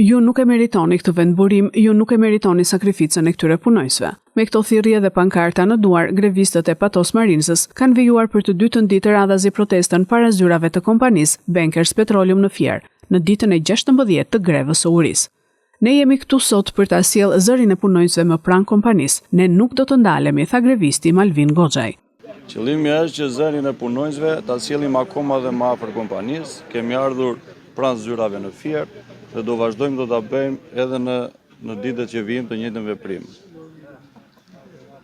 Ju nuk e meritoni këtë vendburim, ju nuk e meritoni sakrificën e këtyre punojësve. Me këto thirrje dhe pankarta në duar, grevistët e Patos Marinesës kanë vijuar për të dytën ditë radhazi protestën para zyrave të kompanisë Bankers Petroleum në Fier, në ditën e 16 të grevës së urisë. Ne jemi këtu sot për ta sjellë zërin e punojësve më pranë kompanisë. Ne nuk do të ndalemi, tha grevisti Malvin Goxhaj. Qëllimi është që zërin e punojësve ta sjellim akoma dhe më afër kompanisë. Kemi ardhur pranë zyrave në Fier dhe do vazhdojmë do ta bëjmë edhe në ditët që vijnë të njëjtën veprim.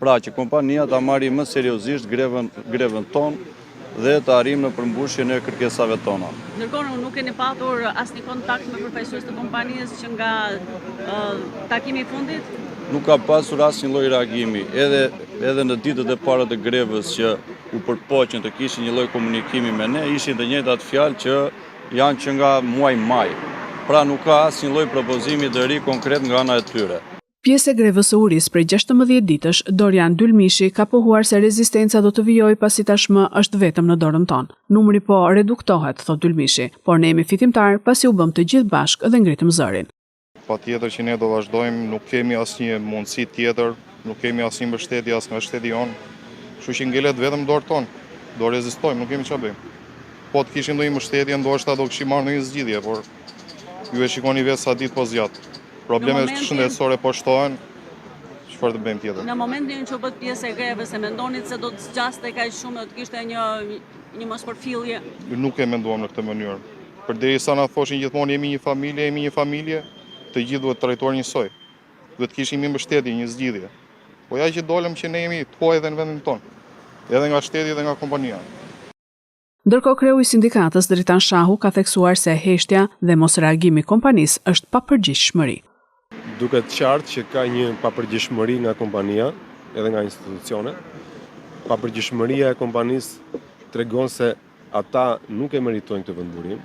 Pra që kompania ta marrë më seriozisht grevën tonë dhe të arrijmë në përmbushjen e kërkesave tona. Ndërkohë nuk keni patur asnjë kontakt me përfaqësues të kompanisë që nga takimi i fundit? Nuk ka pasur asnjë lloj reagimi, edhe në ditët e para të grevës që u përpoqën të kishin një lloj komunikimi me ne, ishin të njëjtat fjalë që janë që nga muaji maj. Pra nuk ka asnjë lloj propozimi të ri konkret nga ana e tyre. Pjesë e grevës së urisë prej 16 ditësh, Dorian Dylmishi ka pohuar se rezistenca do të vijojë pasi tashmë është vetëm në dorën tonë. Numri po reduktohet, thot Dylmishi, por ne jemi fitimtar pasi u bëm të gjithë bashkë dhe ngritëm zërin. Patjetër që ne do vazhdojmë, nuk kemi asnjë mundësi tjetër, nuk kemi asnjë mbështetje as nga shteti jon. Kështu që ngelet vetëm dorë tonë. Do rezistojmë, nuk kemi çfarë bëjmë. Po të kishim ndonjë mbështetje, ndoshta do kishim marrë ndonjë zgjidhje, por ju e shikoni vetë sa ditë po zgjat. Problemet shëndetësore po shtohen. Çfarë të bëjmë tjetër? Në momentin që u bët pjesë e grevës, e mendonit se do të zgjaste kaq shumë, do të kishte një mospërfillje? Nuk e menduam në këtë mënyrë. Përderisa na thoshin gjithmonë jemi një familje, të gjithë duhet të trajtuar njësoj. Duhet të kishim një mbështetje, një zgjidhje. Po ja që dolëm që ne jemi tuaj edhe në vendin tonë, edhe nga shteti dhe nga kompania. Ndërkohë kreu i sindikatës Dritan Shahu ka theksuar se heshtja dhe mosreagimi i kompanisë është papërgjegjshmëri. Duket qartë që ka një papërgjegjshmëri nga kompania edhe nga institucionet. Papërgjegjshmëria e kompanisë tregon se ata nuk e meritojnë këtë vendburim.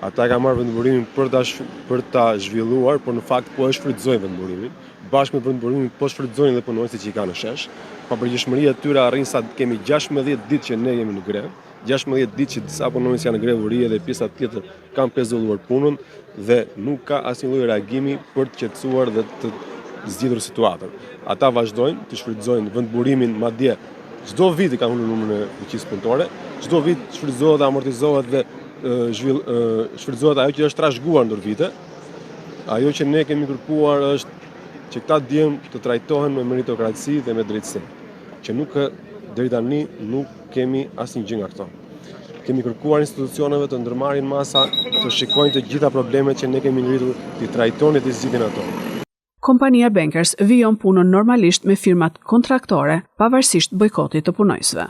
Ata ka marrë vendburimin për ta zhvilluar, por në fakt po e shfrytëzojnë vendburimin. Bashkë me vendburimin po shfrytëzojnë edhe punonësit që i kanë në shesh. Papërgjegjshmëria e tyre arrin sa kemi 16 ditë që ne jemi në grevë. 16 ditë që disa punonjës janë në grevë urie dhe pjesa tjetër kanë pezulluar punën dhe nuk ka asnjë lloj reagimi për të qetësuar dhe të zgjidhur situatën. Ata vazhdojnë të shfrytëzojnë vendburimin, madje çdo vit kanë ulur numrin e fuqisë punëtore, çdo vit shfrytëzohet dhe amortizohet dhe shfrytëzohet ajo që është trashëguar ndër vite. Ajo që ne kemi kërkuar është që këta djem të trajtohen me meritokraci dhe me drejtësi, që deri tani nuk kemi asnjë gjë nga këto. Kemi kërkuar institucioneve të ndërmarrin masa, të shikojnë të gjitha problemet që ne kemi ngritur, të trajtojnë dhe të zgjidhin ato. Kompania Bankers vijon punën normalisht me firmat kontraktore, pavarësisht bojkotit të punojësve.